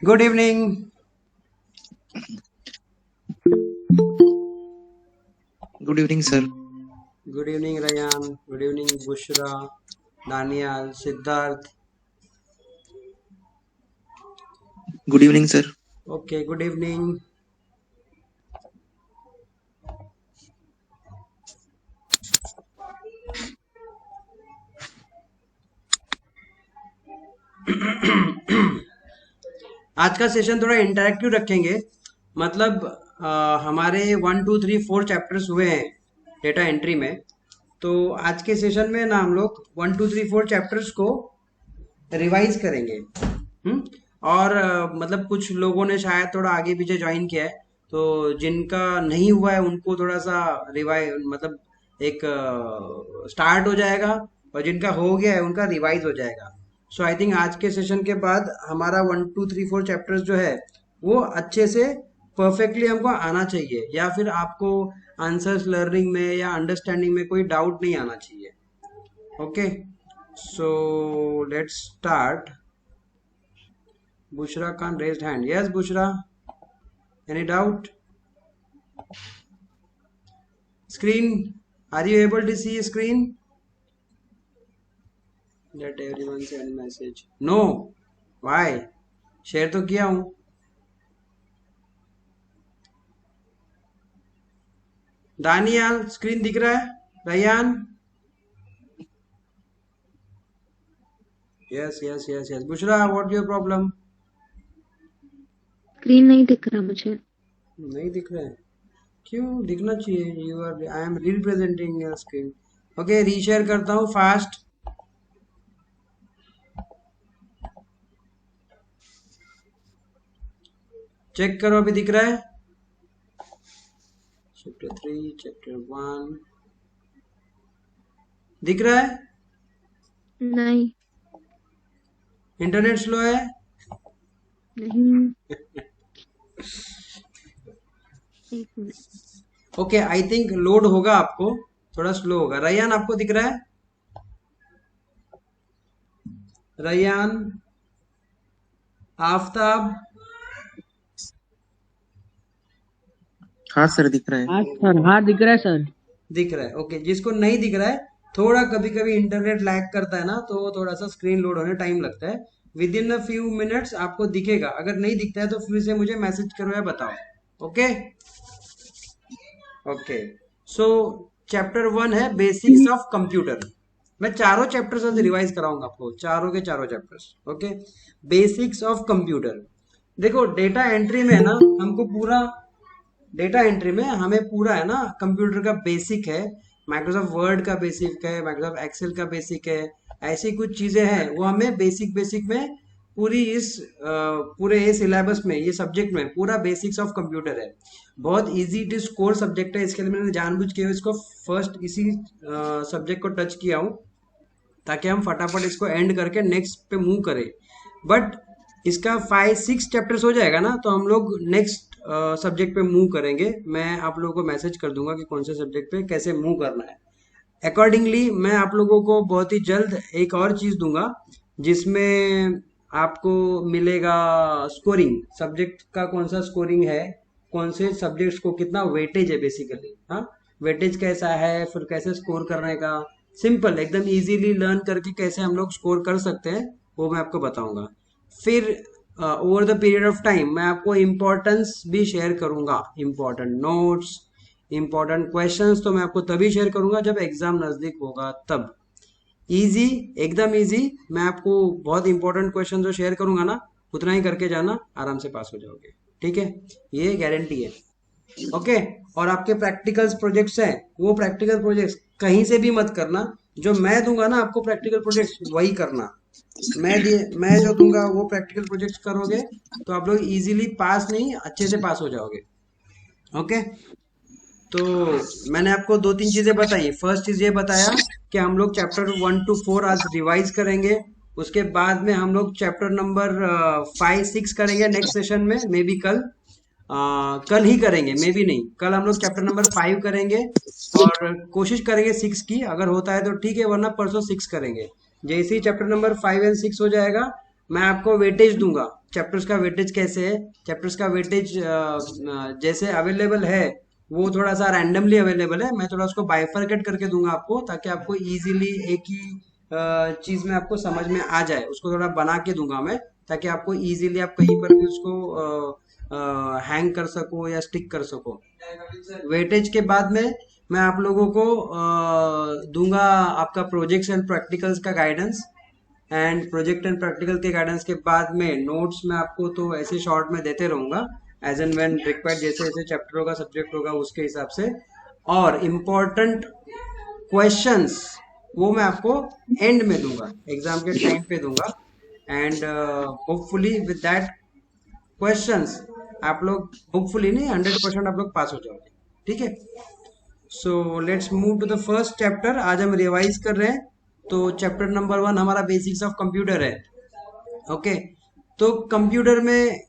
Good evening. Good evening, sir. Good evening, Rayan. Good evening, Bushra, Daniel, Siddharth. Good evening, sir. Okay, good evening. आज का session थोड़ा interactive रखेंगे। मतलब हमारे 1 2 3 4 chapters हुए हैं डेटा एंट्री में। तो आज के सेशन में ना हम लोग 1 2 3 4 चैप्टर्स को रिवाइज करेंगे। हम्म और मतलब कुछ लोगों ने शायद थोड़ा आगे पीछे ज्वाइन किया है, तो जिनका नहीं हुआ है उनको थोड़ा सा रिवाइज मतलब एक स्टार्ट हो जाएगा, और जिनका हो गया है उनका रिवाइज हो जाएगा। सो आई थिंक आज के सेशन के बाद हमारा 1 2 3 4 चैप्टर्स जो है वो अच्छे से परफेक्टली हमको आना चाहिए, या फिर आपको आंसर्स लर्निंग में या अंडरस्टैंडिंग में कोई डाउट नहीं आना चाहिए। Okay, so let's start. Bushra Khan raised hand. Yes, Bushra. Any doubt? Screen. Are you able to see screen? Let everyone send message. No. Why? Share तो किया हूँ। दानियाल स्क्रीन दिख रहा है? Ryan? Yes, yes, yes, yes. Bushra, what your problem? Screen नहीं दिख रहा मुझे। नहीं दिख रहा है? क्यों दिखना चाहिए? You are I am representing your screen. Okay, reshare करता हूँ फास्ट। चेक करो, अभी दिख रहा है? चैप्टर 3 चैप्टर 1 दिख रहा है? नहीं। इंटरनेट स्लो है? नहीं। एक minute. Okay, I think load होगा, आपको थोड़ा स्लो होगा। रैयान आपको दिख रहा है? रैयान, आफताब? हाँ सर, दिख रहा है। हाँ सर, हाँ दिख रहा है सर। दिख रहा है। ओके, जिसको नहीं दिख रहा है, थोड़ा कभी कभी इंटरनेट लैग करता है ना, तो थोड़ा सा स्क्रीन लोड होने टाइम लगता है। With in a few minutes आपको दिखेगा। अगर नहीं दिखता है तो फिर से मुझे मैसेज करो या बताओ। ओके ओके, सो चैप्टर 1 है बेसिक्स ऑफ कंप्यूटर। मैं चारों चैप्टर्स आज रिवाइज कराऊंगा आपको, चारों के चारों chapters. Okay, basics of computer. देखो, डेटा एंट्री में ना हमको पूरा, डेटा एंट्री में हमें पूरा है ना कंप्यूटर का बेसिक है। माइक्रोसॉफ्ट वर्ड का बेसिक है, माइक्रोसॉफ्ट एक्सेल का बेसिक है। ऐसी कुछ चीजें हैं वो हमें बेसिक बेसिक में पूरी इस पूरे ये सिलेबस में, ये सब्जेक्ट में पूरा बेसिक्स ऑफ कंप्यूटर है। बहुत इजी टू स्कोर सब्जेक्ट है, इसके लिए मैंने जानबूझ के इसको फर्स्ट इसी सब्जेक्ट को टच किया हूँ, ताकि हम फटाफट इसको एंड करके नेक्स्ट पे मूव करें। बट इसका 5 6 चैप्टर्स हो जाएगा ना, तो हम लोग नेक्स्ट सब्जेक्ट पे मूव करेंगे। मैं आप लोगों को मैसेज कर दूंगा कि कौन से सब्जेक्ट पे कैसे मूव करना है। अकॉर्डिंगली मैं आप लोगों को बहुत ही जल्द एक और चीज दूंगा, जिसमें आपको मिलेगा स्कोरिंग, सब्जेक्ट का कौन सा स्कोरिंग है, कौन से सब्जेक्ट्स को कितना वेटेज है बेसिकली। हाँ, वेटेज कैसा है, फिर कैसे स्कोर करने का, सिंपल एकदम इजीली लर्न करके कैसे हम लोग स्कोर कर सकते हैं, वो मैं आपको बताऊंगा। फिर over the period of time मैं आपको इम्पोर्टेंस भी शेयर करूंगा, इम्पोर्टेंट नोट्स, इम्पोर्टेंट क्वेश्चंस तो मैं आपको तभी शेयर करूंगा जब एग्जाम नजदीक होगा तब। इजी, एकदम इजी। मैं आपको बहुत इंपॉर्टेंट क्वेश्चन जो शेयर करूंगा ना, उतना ही करके जाना, आराम से पास हो जाओगे। ठीक है, ये गारंटी है। ओके, और आपके प्रैक्टिकल्स प्रोजेक्ट्स हैं, वो प्रैक्टिकल प्रोजेक्ट्स कहीं से भी मत करना। जो मैं दूंगा ना आपको प्रैक्टिकल प्रोजेक्ट्स, वही करना। मैं जो दूंगा वो प्रैक्टिकल प्रोजेक्ट्स करोगे, तो आप लोग इजीली पास नहीं, अच्छे से पास हो जाओगे। ओके, तो मैंने आपको 2 3 चीजें बताई। फर्स्ट चीज ये बताया कि हम लोग चैप्टर 1 to 4 आज रिवाइज करेंगे। उसके बाद में हम लोग चैप्टर नंबर 5 6 करेंगे नेक्स्ट सेशन में, मे बी कल। कल ही करेंगे, मे बी नहीं, कल हम लोग चैप्टर नंबर 5 करेंगे, और कोशिश करेंगे 6 की, अगर होता है तो ठीक है, वरना परसों 6 करेंगे। जैसे ही चैप्टर नंबर 5 एंड 6 हो जाएगा, मैं आपको वेटेज दूंगा। चैप्टर्स का वेटेज कैसे है, चैप्टर्स का वेटेज जैसे अवेलेबल है वो थोड़ा सा रैंडमली अवेलेबल है, मैं थोड़ा उसको बाइफरकेट करके दूंगा आपको, ताकि आपको इजीली एक ही चीज में आपको समझ में आ जाए, उसको थोड़ा बना के दूंगा मैं, ताकि आपको इजीली आप कहीं पर भी उसको हैंग कर सको या स्टिक कर सको। वेटेज के बाद में मैं आप लोगों को दूंगा आपका प्रोजेक्ट्स एंड प्रैक्टिकल्स का guidance, and project and practical के गाइडेंस के बाद में नोट्स मैं आपको तो ऐसे शॉर्ट में देते रहूंगा, एज एंड व्हेन रिक्वायर्ड, जैसे जैसे चैप्टर होगा सब्जेक्ट होगा उसके हिसाब से। और इम्पोर्टेंट क्वेश्चंस वो मैं आपको एंड में दूंगा, एग्जाम के टाइम पे दूंगा, and hopefully with that questions आप लोग, होपफुली नहीं 100% आप लोग पास हो जाओगे। ठीक है, so let's move to the first chapter. आज हम रिवाइज कर रहे हैं, तो चैप्टर नंबर 1 हमारा बेसिक्स ऑफ कंप्यूटर है। ओके, तो कंप्यूटर में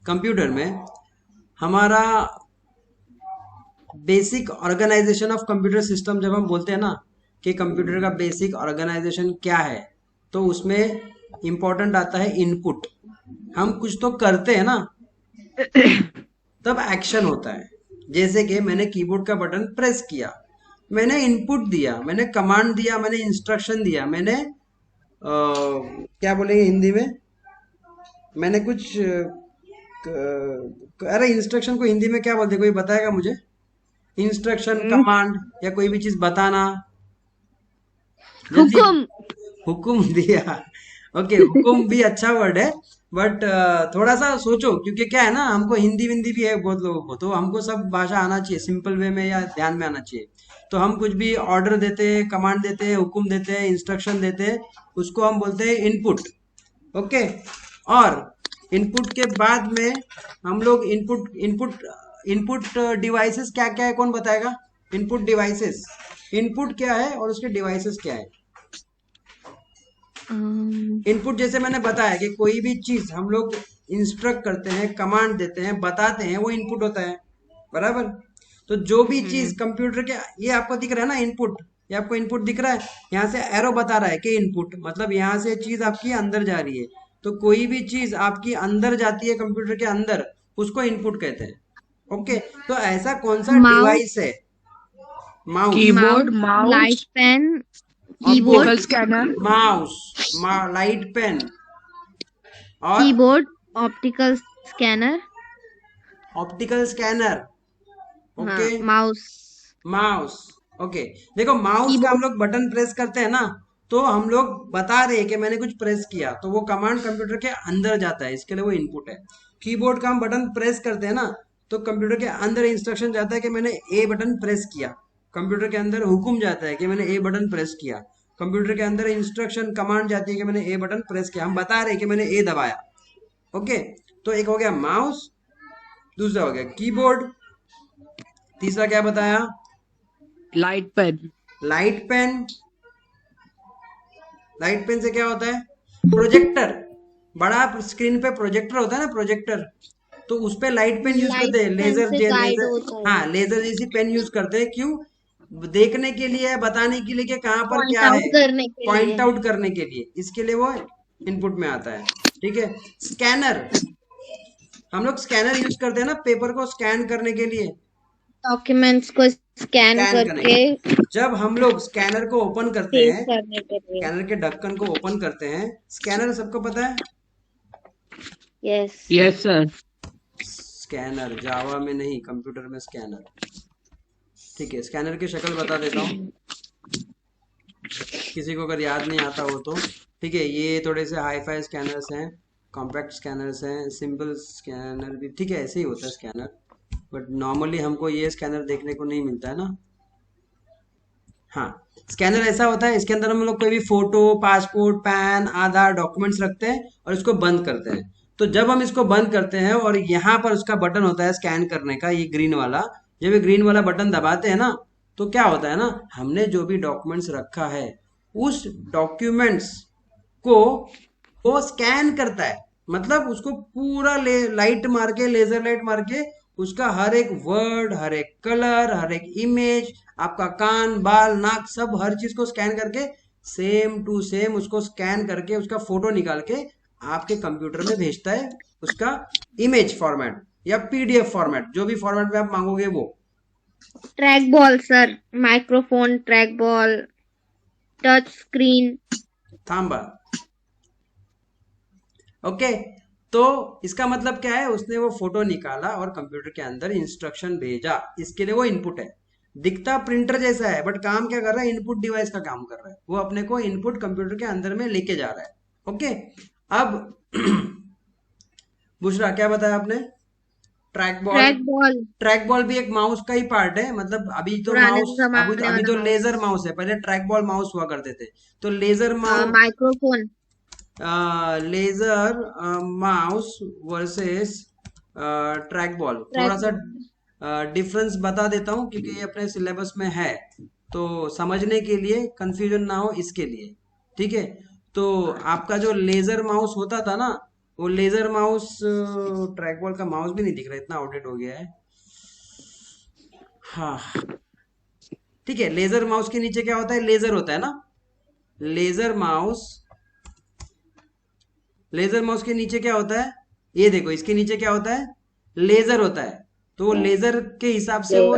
कंप्यूटर में हमारा basic organisation of computer system, जब हम बोलते हैं ना कि कंप्यूटर का बेसिक ऑर्गेनाइजेशन क्या है, तो उसमें इंपॉर्टेंट आता है इनपुट। हम कुछ तो करते हैं ना, तब एक्शन होता है। जैसे कि मैंने कीबोर्ड का बटन प्रेस किया, मैंने इनपुट दिया, मैंने कमांड दिया, मैंने इंस्ट्रक्शन दिया, मैंने क्या बोलेंगे हिंदी में, मैंने कुछ अरे इंस्ट्रक्शन को हिंदी में क्या बोलते हैं, कोई बताएगा मुझे? इंस्ट्रक्शन, कमांड या कोई भी चीज बताना, जल्दी। हुकुम। हुकुम दिया। ओके, हुकुम भी अच्छा वर्ड है, बट थोड़ा सा सोचो, क्योंकि क्या है ना, हमको हिंदी विंदी भी है बहुत लोगों को, तो हमको सब भाषा आना चाहिए, सिंपल वे में या ध्यान में आना चाहिए। तो हम कुछ भी ऑर्डर देते हैं, कमांड देते हैं, हुकुम देते हैं, इंस्ट्रक्शन देते हैं, उसको हम बोलते हैं इनपुट। ओके, और इनपुट के बाद में हम लोग इनपुट इनपुट इनपुट डिवाइसेस क्या क्या है, कौन बताएगा? इनपुट डिवाइसेस, इनपुट क्या है और उसके डिवाइसेस क्या है? इनपुट जैसे मैंने बताया कि कोई भी चीज हम लोग इंस्ट्रक्ट करते हैं, कमांड देते हैं, बताते हैं, वो इनपुट होता है, बराबर। तो जो भी चीज कंप्यूटर के, ये आपको दिख रहा है ना इनपुट, ये आपको इनपुट दिख रहा है, यहाँ से एरो बता रहा है कि इनपुट मतलब यहाँ से चीज आपकी अंदर जा रही है। तो कोई भी चीज आपकी अंदर जाती है कंप्यूटर के अंदर, उसको इनपुट कहते हैं। ओके, तो ऐसा कौन सा माउस, डिवाइस है? Mouse, keyboard, light mouse, pen, optical keyboard, scanner, mouse, light pen, और keyboard, optical scanner, optical scanner. हाँ, ओके, माउस, माउस। ओके, देखो माउस का हम कीबोर्ड, लोग बटन प्रेस करते हैं ना, तो हम लोग बता रहे हैं कि मैंने कुछ प्रेस किया, तो वो कमांड कंप्यूटर के अंदर जाता है, इसके लिए वो इनपुट है। कीबोर्ड का हम बटन प्रेस करते हैं ना, तो कंप्यूटर के अंदर इंस्ट्रक्शन जाता है कि मैंने ए बटन प्रेस किया, कंप्यूटर के अंदर हुक्म जाता है कि मैंने ए बटन प्रेस किया, कंप्यूटर के अंदर इंस्ट्रक्शन कमांड जाती है कि मैंने ए बटन प्रेस किया, हम बता रहे हैं कि मैंने ए दबाया। ओके, तो एक हो गया माउस, दूसरा हो गया कीबोर्ड, तीसरा क्या बताया? Light pen, light pen. Light pen से क्या होता है? प्रोजेक्टर, बड़ा स्क्रीन पे प्रोजेक्टर होता है ना, प्रोजेक्टर, तो उस पे लाइट पेन यूज लाइट करते हैं, पेन लेजर से गाइड लेजर, होता है, हाँ लेजर जैसी पेन यूज करते हैं। क्यों? देखने के लिए, बताने के लिए कि कहाँ पर पॉइंट क्या आउट है, करने के पॉइंट लिए। आउट करने के लिए, इसके लिए वो इनपुट में आता है। ठीक है, स्कैनर, हम लोग स्कैनर यूज करते हैं ना पेपर को स्कैन करने के लिए, डॉक्यूमेंट्स को स्कैन स्कैन करने के करके लिए। जब हम लोग स्कैनर को ओपन करते सेव हैं, करने के लिए। स्कैनर के ढक्कन को ओपन करते हैं, स्कैनर सबको पता है? यस, यस सर, स्कैनर, जावा में नहीं, कंप्यूटर में स्कैनर। ठीक है, स्कैनर की शक्ल बता देता हूँ किसी को अगर याद नहीं आता हो तो। ठीक है, ये थोड़े से हाई फाई स्कैनर्स हैं, कॉम्पैक्ट स्कैनर्स हैं, सिंपल स्कैनर भी, ठीक है ऐसे ही होता है स्कैनर, बट नॉर्मली हमको ये स्कैनर देखने को नहीं मिलता है ना। हाँ, स्कैनर ऐसा होता है, इसके अंदर हम लोग कोई भी फोटो, पासपोर्ट, पैन, आधार, डॉक्यूमेंट्स रखते हैं और इसको बंद करते हैं। तो जब हम इसको बंद करते हैं और यहाँ पर उसका बटन होता है स्कैन करने का, ये ग्रीन वाला, जब ये ग्रीन वाला बटन दबाते हैं ना, तो क्या होता है ना, हमने जो भी डॉक्यूमेंट्स रखा है उस डॉक्यूमेंट्स को वो स्कैन करता है, मतलब उसको पूरा लाइट मार के, लेजर लाइट मार के, उसका हर एक वर्ड, हर एक कलर, हर एक इमेज, आपका कान, बाल, नाक, सब हर चीज को स्कैन करके सेम टू सेम उसको स्कैन करके उसका फोटो निकाल के आपके कंप्यूटर में भेजता है, उसका इमेज फॉर्मेट या पीडीएफ फॉर्मेट, जो भी फॉर्मेट में आप मांगोगे वो। Track ball sir, microphone, track ball, touch screen. थांबा। ओके, तो इसका मतलब क्या है, उसने वो फोटो निकाला और कंप्यूटर के अंदर इंस्ट्रक्शन भेजा, इसके लिए वो इनपुट है। दिखता प्रिंटर जैसा है बट काम क्या कर रहा है, इनपुट डिवाइस का काम कर रहा है, वो अपने को इनपुट कंप्यूटर के अंदर में लेके जा रहा है। ओके, अब बुशरा क्या बताया आपने? Track ball. Track ball track ball भी एक माउस का ही पार्ट है, मतलब अभी तो पुराने माउस, जमाने अभी वाला तो माउस। लेजर माउस है, पहले ट्रैक बॉल माउस हुआ करते थे। तो laser mouse, microphone. Laser mouse versus track ball, थोड़ा सा डिफरेंस बता देता हूँ क्योंकि ये अपने सिलेबस में है, तो समझने के लिए, कंफ्यूजन ना हो इसके लिए। ठीक है, तो आपका जो लेजर माउस होता था ना, वो लेजर माउस, ट्रैक बॉल का माउस भी नहीं दिख रहा, इतना आउटडेट हो गया है। हाँ ठीक है, लेजर माउस के नीचे क्या होता है, लेजर होता है ना। लेजर माउस, लेजर माउस के नीचे क्या होता है, ये देखो इसके नीचे क्या होता है, लेजर होता है। तो वो लेजर के हिसाब से वो,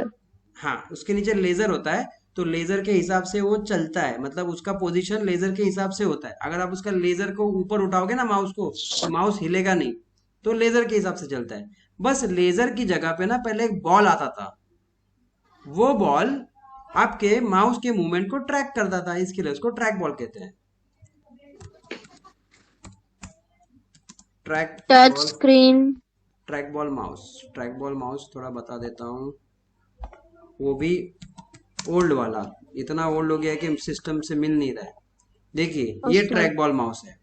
हाँ उसके नीचे लेजर होता है, तो लेजर के हिसाब से वो चलता है, मतलब उसका पोजीशन लेजर के हिसाब से होता है। अगर आप उसका लेजर को ऊपर उठाओगे ना माउस को, तो माउस हिलेगा नहीं, तो लेजर के हिसाब से चलता है। बस लेजर की जगह पे ना पहले एक बॉल आता था, वो बॉल आपके माउस के मूवमेंट को ट्रैक करता था, इसके लिए उसको ट्रैक बॉल कहते हैं। Track touch ball, screen. Track ball mouse, track ball mouse थोड़ा बता देता हूँ, वो भी ओल्ड वाला, इतना ओल्ड हो गया है कि सिस्टम से मिल नहीं रहा है। देखिए ये ट्रैक बॉल माउस है,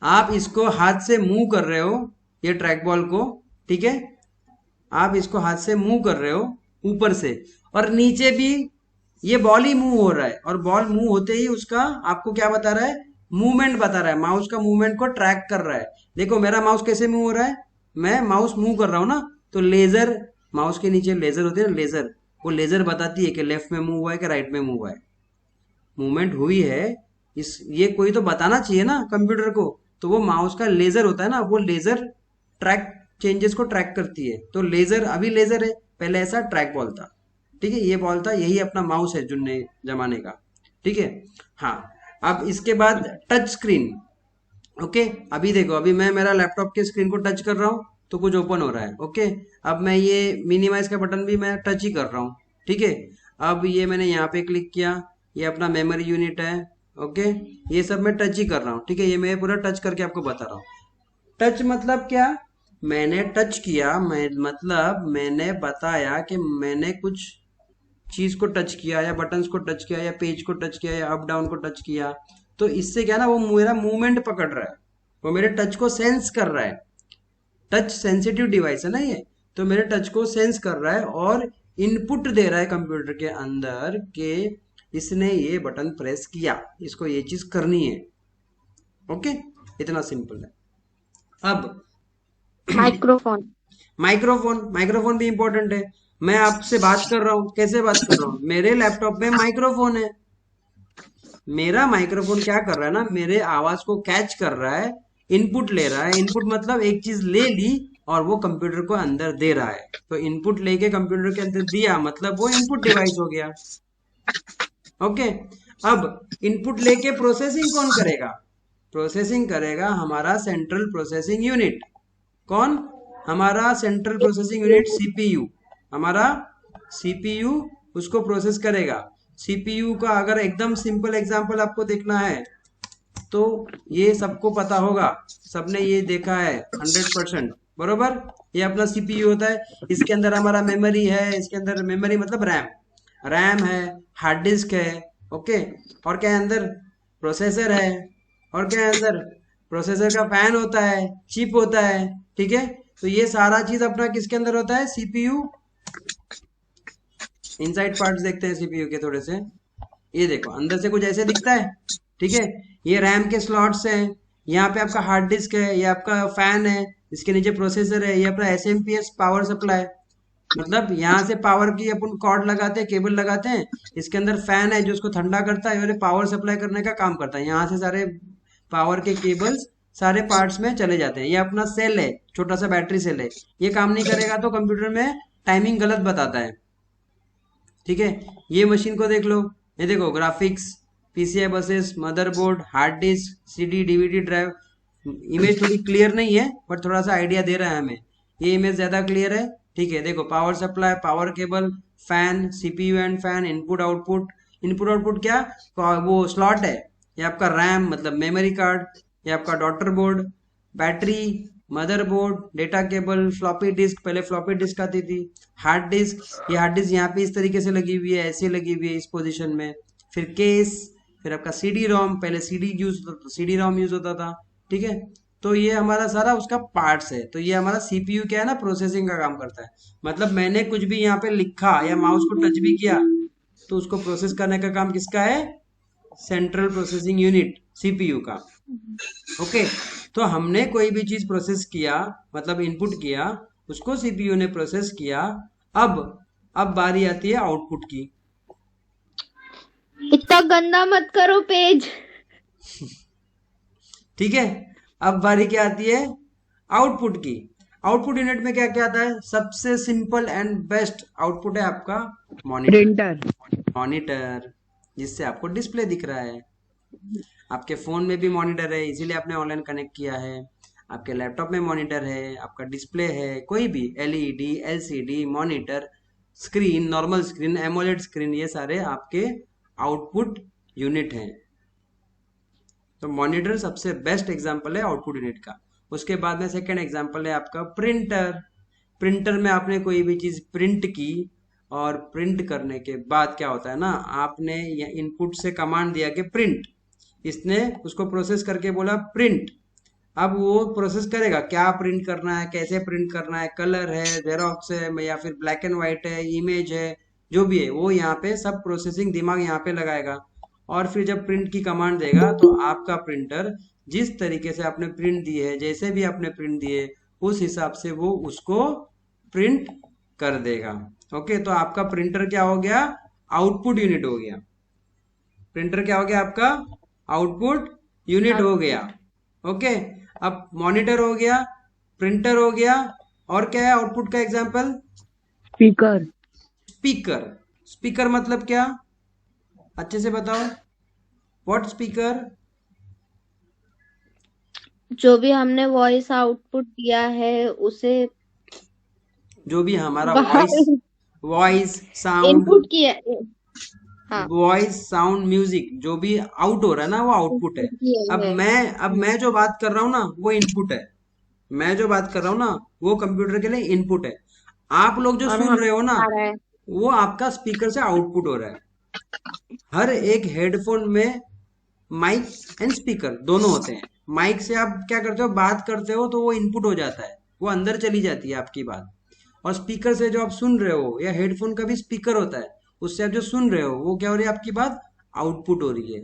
आप इसको हाथ से मूव कर रहे हो, ये ट्रैक बॉल को, ठीक है, आप इसको हाथ से मूव कर रहे हो ऊपर से, और नीचे भी ये बॉल ही मूव हो रहा है, और बॉल मूव होते ही उसका आपको क्या बता रहा है, मूवमेंट बता रहा है, माउस का मूवमेंट को ट्रैक कर रहा है। देखो मेरा माउस कैसे मूव हो रहा है, मैं माउस मूव कर रहा हूं ना, तो लेजर, माउस के नीचे लेजर होते हैं ना, लेजर, वो लेजर बताती है कि लेफ्ट में मूव हुआ है कि राइट में मूव हुआ है, मूवमेंट हुई है। इस, ये कोई तो बताना चाहिए ना कंप्यूटर को, तो वो माउस का लेजर होता है ना, वो लेजर ट्रैक, चेंजेस को ट्रैक करती है। तो लेजर, अभी लेजर है, पहले ऐसा ट्रैक बॉल था, ठीक है, ये बॉल था, यही अपना माउस है जो नए जमाने का। ठीक है, हाँ। अब इसके बाद टच स्क्रीन। ओके, अभी देखो, अभी मैं मेरा लैपटॉप के स्क्रीन को टच कर रहा हूँ तो कुछ ओपन हो रहा है। ओके, अब मैं ये मिनिमाइज का बटन भी मैं टच ही कर रहा हूँ, ठीक है। अब ये मैंने यहाँ पे क्लिक किया, ये अपना मेमोरी यूनिट है। ओके, ये सब मैं टच ही कर रहा हूँ, ठीक है, ये मैं पूरा टच करके आपको बता रहा हूँ। टच मतलब क्या, मैंने टच किया, मैं मतलब मैंने बताया कि मैंने कुछ चीज को टच किया, या बटन्स को टच किया, या पेज को टच किया, या अप डाउन को टच किया, तो इससे क्या ना, वो मेरा मूवमेंट पकड़ रहा है, वो मेरे टच को सेंस कर रहा है। टच सेंसिटिव डिवाइस है ना ये, तो मेरे टच को सेंस कर रहा है और इनपुट दे रहा है कंप्यूटर के अंदर के इसने ये बटन प्रेस किया, इसको ये चीज करनी है। ओके, इतना सिंपल है। अब माइक्रोफोन। माइक्रोफोन, माइक्रोफोन भी इंपॉर्टेंट है। मैं आपसे बात कर रहा हूँ, कैसे बात कर रहा हूँ, मेरे लैपटॉप में माइक्रोफोन है, मेरा माइक्रोफोन क्या कर रहा है ना, मेरे आवाज को कैच कर रहा है, इनपुट ले रहा है। इनपुट मतलब एक चीज ले ली और वो कंप्यूटर को अंदर दे रहा है, तो इनपुट लेके कंप्यूटर के अंदर दिया, मतलब वो इनपुट डिवाइस हो गया। ओके, अब इनपुट लेके प्रोसेसिंग कौन करेगा, प्रोसेसिंग करेगा हमारा सेंट्रल प्रोसेसिंग यूनिट। कौन, हमारा सेंट्रल प्रोसेसिंग यूनिट, सीपीयू, हमारा सीपीयू उसको प्रोसेस करेगा। सीपीयू का अगर एकदम सिंपल एग्जांपल आपको देखना है तो ये सबको पता होगा, सबने ये देखा है 100% बरोबर। ये अपना सीपीयू होता है, इसके अंदर हमारा मेमोरी है, इसके अंदर मेमोरी मतलब रैम, रैम है, हार्ड डिस्क है। ओके, और क्या है अंदर, प्रोसेसर है, और क्या है अंदर, प्रोसेसर का फैन होता है, चिप होता है, ठीक है। तो ये सारा चीज अपना किसके अंदर होता है, सीपीयू। इनसाइड पार्ट्स देखते हैं सीपीयू के थोड़े से, ये देखो अंदर से कुछ ऐसे दिखता है, ठीक है। ये रैम के स्लॉट्स हैं, यहाँ पे आपका हार्ड डिस्क है, ये आपका फैन है, इसके नीचे प्रोसेसर है, ये अपना एसएमपीएस पावर सप्लाई, मतलब यहाँ से पावर की अपन कॉर्ड लगाते हैं, केबल लगाते हैं, इसके अंदर फैन है जो उसको ठंडा करता है, ये पावर सप्लाई करने का काम करता है। यहाँ से सारे पावर के केबल्स सारे पार्ट्स में चले जाते हैं। ये अपना सेल है, छोटा सा बैटरी सेल है, ये काम नहीं करेगा तो कंप्यूटर में टाइमिंग गलत बताता है। ठीक है, ये मशीन को देख लो, ये देखो graphics, PCI buses, motherboard, hard disk, CD DVD drive. Image थोड़ी क्लियर नहीं है बट थोड़ा सा आइडिया दे रहा है हमें। ये इमेज ज्यादा क्लियर है। ठीक है, देखो power supply, power cable, fan, CPU and fan, input output. Input output क्या, वो स्लॉट है, ये आपका रैम मतलब मेमोरी कार्ड, ये आपका daughter board, battery, motherboard, data cable, floppy disk, पहले फ्लॉपी डिस्क आती थी, हार्ड डिस्क, ये हार्ड डिस्क यहाँ पे इस तरीके से लगी हुई है, ऐसे लगी हुई है इस पोजीशन में, फिर केस, फिर आपका सीडी रोम, पहले CD use CD ROM use होता था। ठीक है, तो ये हमारा सारा उसका पार्ट्स है। तो ये हमारा सीपीयू क्या है ना, प्रोसेसिंग का काम करता है। मतलब मैंने कुछ भी यहाँ पे लिखा या माउस को टच भी किया तो उसको प्रोसेस करने का काम किसका है, सेंट्रल प्रोसेसिंग यूनिट, सीपीयू का। ओके, तो हमने कोई भी चीज प्रोसेस किया मतलब इनपुट किया, उसको सीपीयू ने प्रोसेस किया। अब अब बारी आती है आउटपुट की। इतना गंदा मत करो पेज। ठीक है, अब बारी क्या आती है, आउटपुट की। आउटपुट यूनिट में क्या क्या आता है, सबसे सिंपल एंड बेस्ट आउटपुट है आपका मॉनिटर। Printer. मॉनिटर जिससे आपको डिस्प्ले दिख रहा है। आपके फोन में भी मॉनिटर है, इसीलिए आपने ऑनलाइन कनेक्ट किया है। आपके लैपटॉप में मॉनिटर है, आपका डिस्प्ले है, कोई भी LED, LCD, monitor, screen, normal screen, AMOLED screen, ये सारे आपके आउटपुट यूनिट हैं। तो मॉनिटर सबसे बेस्ट एग्जांपल है आउटपुट यूनिट का। उसके बाद में सेकंड एग्जांपल है आपका प्रिंटर। प्रिंटर में आपने कोई भी चीज प्रिंट की और प्रिंट करने के बाद क्या होता है ना, आपने इनपुट से कमांड दिया कि प्रिंट, इसने उसको प्रोसेस करके बोला प्रिंट। अब वो प्रोसेस करेगा क्या प्रिंट करना है, कैसे प्रिंट करना है, कलर है, जेरोक्स है या फिर ब्लैक एंड व्हाइट है, इमेज है, जो भी है वो यहाँ पे सब प्रोसेसिंग दिमाग यहाँ पे लगाएगा। और फिर जब प्रिंट की कमांड देगा तो आपका प्रिंटर जिस तरीके से आपने प्रिंट दी है, जैसे भी आपने प्रिंट दिए, उस हिसाब से वो उसको प्रिंट कर देगा। ओके, तो आपका प्रिंटर क्या हो गया, आउटपुट यूनिट हो गया। प्रिंटर क्या हो गया आपका, आउटपुट यूनिट हो गया। ओके, अब मॉनिटर हो गया, प्रिंटर हो गया, और क्या है आउटपुट का एग्जांपल, Speaker. स्पीकर। स्पीकर मतलब क्या, अच्छे से बताओ, व्हाट स्पीकर। जो भी हमने वॉइस आउटपुट दिया है उसे जो भी हमारा बाहर वॉइस साउंड, इनपुट किया। हाँ, वॉइस साउंड म्यूजिक जो भी आउट हो रहा है ना वो आउटपुट है। किया है। अब मैं जो बात कर रहा हूँ ना वो इनपुट है, मैं जो बात कर रहा हूँ ना वो कंप्यूटर के लिए इनपुट है। आप लोग जो और सुन हम रहे हो ना आ रहा है। वो आपका स्पीकर से आउटपुट हो रहा है। हर एक हेडफोन में माइक एंड स्पीकर दोनों होते हैं। माइक से आप क्या करते हो, बात करते हो तो वो इनपुट हो जाता है, वो अंदर चली जाती है आपकी बात। और स्पीकर से जो आप सुन रहे हो, या हेडफोन का भी स्पीकर होता है, उससे आप जो सुन रहे हो वो क्या हो रही है, आपकी बात आउटपुट हो रही है।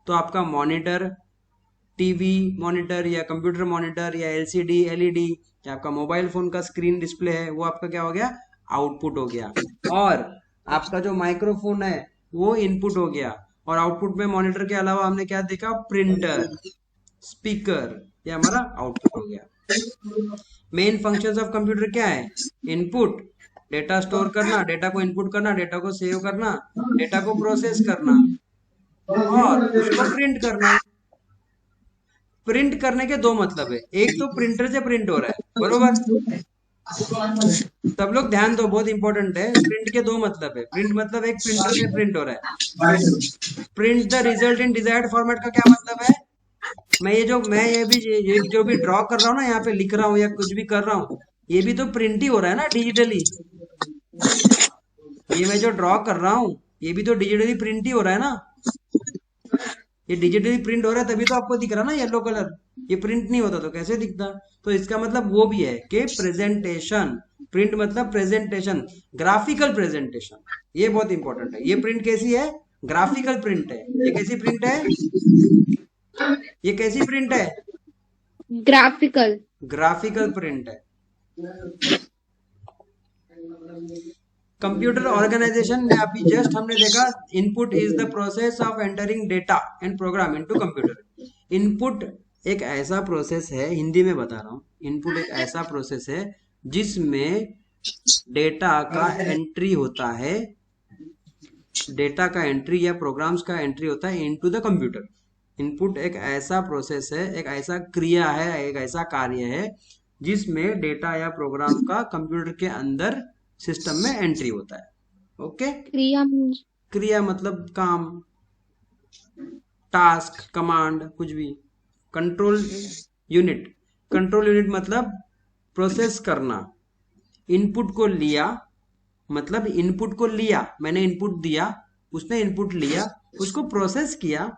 तो आपका मॉनिटर, टीवी मॉनिटर या कंप्यूटर मॉनिटर या एलसीडी, एलईडी या आपका मोबाइल फोन का स्क्रीन डिस्प्ले है, वो आपका क्या हो गया, आउटपुट हो गया। और आपका जो माइक्रोफोन है वो इनपुट हो गया। और आउटपुट में मॉनिटर के अलावा हमने क्या देखा, प्रिंटर, स्पीकर, ये हमारा आउटपुट हो गया। मेन फंक्शंस ऑफ कंप्यूटर क्या है, इनपुट, डेटा स्टोर करना, डेटा को इनपुट करना, डेटा को सेव करना, डेटा को प्रोसेस करना, और उसको प्रिंट करना। प्रिंट करने के दो मतलब है, एक तो प्रिंटर से प्रिंट हो रहा है, बरोबर। सब लोग ध्यान दो, बहुत इंपॉर्टेंट है। प्रिंट के दो मतलब है, प्रिंट मतलब एक प्रिंटर से प्रिंट हो रहा है। Print the result in desired format का क्या मतलब है, मैं ये जो भी ड्रॉ कर रहा हूँ ना, यहाँ पे लिख रहा हूँ या कुछ भी कर रहा हूँ, ये भी तो प्रिंट ही हो रहा है ना डिजिटली। ये मैं जो ड्रॉ कर रहा हूँ ये भी तो डिजिटली प्रिंट ही हो रहा है ना। ये डिजिटली प्रिंट हो रहा है तभी तो आपको दिख रहा है ना येलो कलर। ये प्रिंट नहीं होता तो कैसे दिखता। तो इसका मतलब वो भी है कि प्रेजेंटेशन, प्रिंट मतलब प्रेजेंटेशन, ग्राफिकल प्रेजेंटेशन, ये बहुत इंपॉर्टेंट है। ये प्रिंट कैसी है, ग्राफिकल प्रिंट है। ये कैसी प्रिंट है, ये कैसी प्रिंट है, ग्राफिकल। ग्राफिकल प्रिंट है। कंप्यूटर ऑर्गेनाइजेशन में अभी जस्ट हमने देखा input is the process of entering data and programme into computer. Input एक ऐसा प्रोसेस है, हिंदी में बता रहा हूँ, इनपुट एक ऐसा प्रोसेस है जिसमें डेटा का एंट्री होता है, डेटा का एंट्री या प्रोग्राम्स का एंट्री होता है इनटू द कंप्यूटर। इनपुट एक ऐसा प्रोसेस है, एक ऐसा क्रिया है, एक ऐसा कार्य है जिसमें डेटा या प्रोग्राम का कंप्यूटर के अंदर सिस्टम में एंट्री होता है। ओके, क्रिया क्रिया मतलब काम, टास्क, कमांड, कुछ भी। कंट्रोल यूनिट, कंट्रोल यूनिट मतलब प्रोसेस करना। इनपुट को लिया मतलब इनपुट को लिया, मैंने इनपुट दिया, उसने इनपुट लिया, उसको प्रोसेस किया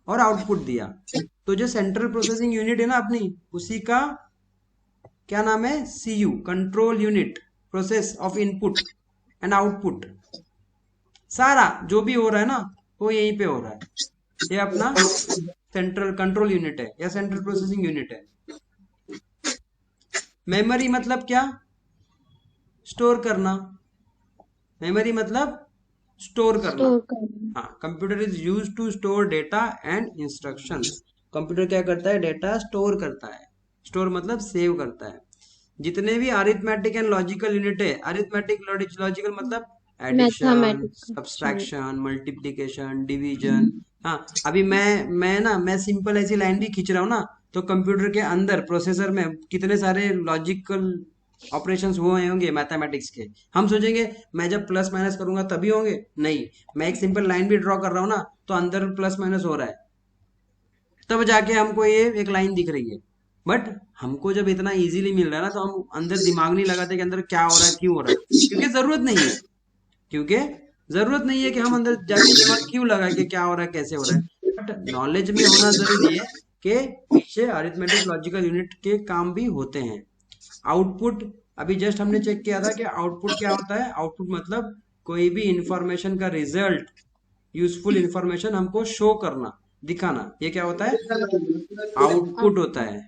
और आउटपुट दिया। तो जो सेंट्रल प्रोसेसिंग यूनिट है ना अपनी, उसी का क्या नाम है? CU, control unit, process of input and output. सारा जो भी हो रहा है ना वो यहीं पे हो रहा है। ये अपना सेंट्रल कंट्रोल यूनिट है या सेंट्रल प्रोसेसिंग यूनिट है। मेमोरी मतलब क्या? स्टोर करना। मेमोरी मतलब स्टोर करना। हाँ, computer is use to store data and instruction. Computer क्या करता है? डेटा स्टोर करता है। स्टोर मतलब सेव करता है। जितने भी अरिथमेटिक एंड लॉजिकल यूनिट है, अरिथमेटिक लॉजिकल मतलब addition, mathematics subtraction, multiplication, division. हाँ, अभी मैं सिंपल ऐसी लाइन भी खींच रहा हूँ ना, तो कंप्यूटर के अंदर प्रोसेसर में कितने सारे लॉजिकल ऑपरेशंस हुए होंगे मैथमेटिक्स के। हम सोचेंगे मैं जब प्लस माइनस करूंगा तभी होंगे, नहीं, मैं एक सिंपल लाइन भी ड्रॉ कर रहा हूँ ना तो अंदर प्लस माइनस हो रहा है, तब जाके हमको ये एक लाइन दिख रही है। बट हमको जब इतना इजीली मिल रहा है ना तो हम अंदर दिमाग नहीं लगाते कि अंदर क्या हो रहा है, क्यों हो रहा है, क्योंकि जरूरत नहीं है। क्योंकि जरूरत नहीं है कि हम अंदर जाके दिमाग क्यों लगाए कि क्या हो रहा है, कैसे हो रहा है। बट नॉलेज में होना जरूरी है कि पीछे अरिथमेटिक लॉजिकल यूनिट के काम भी होते हैं। आउटपुट, अभी जस्ट हमने चेक किया था कि आउटपुट क्या होता है। आउटपुट मतलब कोई भी इंफॉर्मेशन का रिजल्ट, यूजफुल इंफॉर्मेशन हमको शो करना, दिखाना, ये क्या होता है? आउटपुट होता है।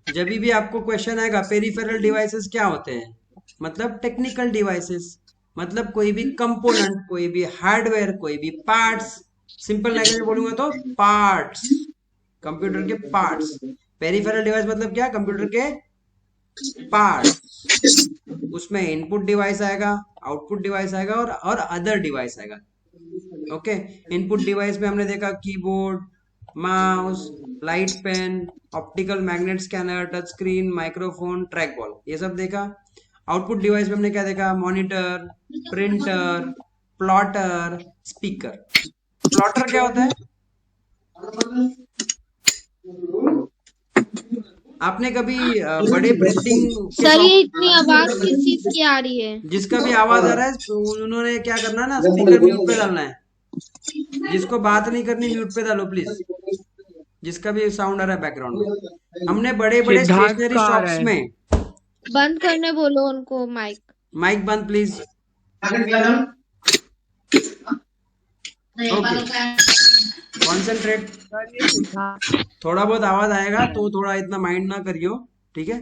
जब भी आपको क्वेश्चन आएगा पेरिफेरल डिवाइसेस क्या होते हैं, मतलब टेक्निकल डिवाइसेस, मतलब कोई भी कंपोनेंट, कोई भी हार्डवेयर, कोई भी पार्ट्स। सिंपल लैंग्वेज में बोलूंगा तो पार्ट्स, कंप्यूटर के पार्ट्स। पेरिफेरल डिवाइस मतलब क्या? कंप्यूटर के पार्ट्स। उसमें इनपुट डिवाइस आएगा, आउटपुट डिवाइस आएगा और अदर डिवाइस आएगा। ओके, इनपुट डिवाइस में हमने देखा keyboard, mouse, light pen, optical magnet scanner, touch screen, microphone, track ball, ये सब देखा। आउटपुट डिवाइस में हमने क्या देखा? Monitor, printer, plotter, speaker. Plotter क्या होता है? आपने कभी बड़े प्रिंटिंग के सर, ये शॉप, इतनी आवाज किस चीज की आ रही है? जिसका भी आवाज आ रहा है तो उन्होंने क्या करना है ना, स्पीकर म्यूट पे डालना है। जिसको बात नहीं करनी म्यूट पे डालो प्लीज, जिसका भी साउंड आ रहा है बैकग्राउंड में। हमने बड़े बड़े सिद्धार्थ स्टेशनरी का आ रहा शॉप्स है। में, बंद करने बोलो उनको माइक। माइक बंद प्लीज। Okay, concentrate. सर ये सिद्धार्थ थोड़ा बहुत आवाज आएगा तो थोड़ा इतना माइंड ना करियो, ठीक है?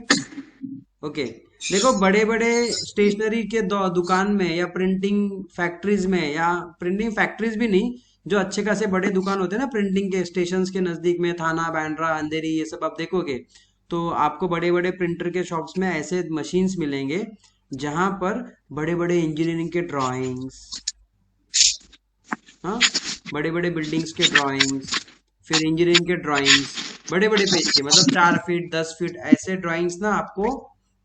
ओके, देखो बड़े बड़े स्टेशनरी के दुकान में या प्रिंटिंग फैक्ट्रीज में, या प्रिंटिंग फैक्ट्रीज भी नहीं, जो अच्छे खासे बड़े दुकान होते हैं ना प्रिंटिंग के, स्टेशंस के नजदीक में, थाना, बांद्रा, अंधेरी, ये सब आप देखोगे तो आपको बड़े बड़े प्रिंटर के शॉप्स में ऐसे मशीन्स मिलेंगे जहां पर बड़े बड़े इंजीनियरिंग के ड्राइंग्स, हाँ, बड़े बड़े बिल्डिंग्स के ड्राइंग्स, फिर इंजीनियरिंग के ड्राइंग्स, बड़े बड़े पेज के, मतलब 4 फीट 10 फीट ऐसे ड्राइंग्स ना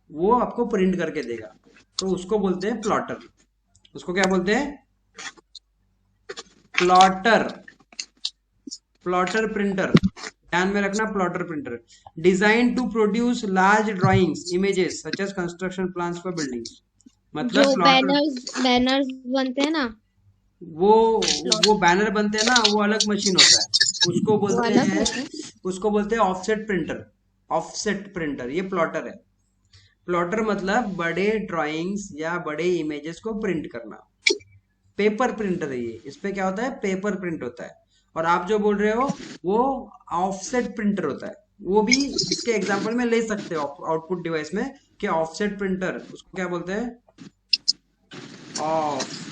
वो आपको प्रिंट करके देगा। तो उसको बोलते हैं प्लॉटर। उसको क्या बोलते हैं? प्लॉटर। प्लॉटर प्रिंटर, ध्यान में रखना, plotter printer. Design to produce large drawings, images such as construction plans for buildings. जो मतलब बैनर्स बनते हैं ना, वो बैनर बनते हैं ना, वो अलग मशीन होता है। उसको वो बोलते अलग हैं, होते हैं। उसको बोलते हैं ऑफसेट प्रिंटर। ऑफसेट प्रिंटर, ये प्लॉटर है। प्लॉटर मतलब बड़े ड्राइंग्स या बड़े इमेजेस को प्रिंट करना। पेपर प्रिंटर है ये, इस पे क्या होता है? पेपर प्रिंट होता है। और आप जो बोल रहे हो वो ऑफसेट प्रिंटर होता है। वो भी इसके एग्जांपल में ले सकते हो आउटपुट डिवाइस में, कि ऑफसेट प्रिंटर, उसको क्या बोलते हैं, ऑफ।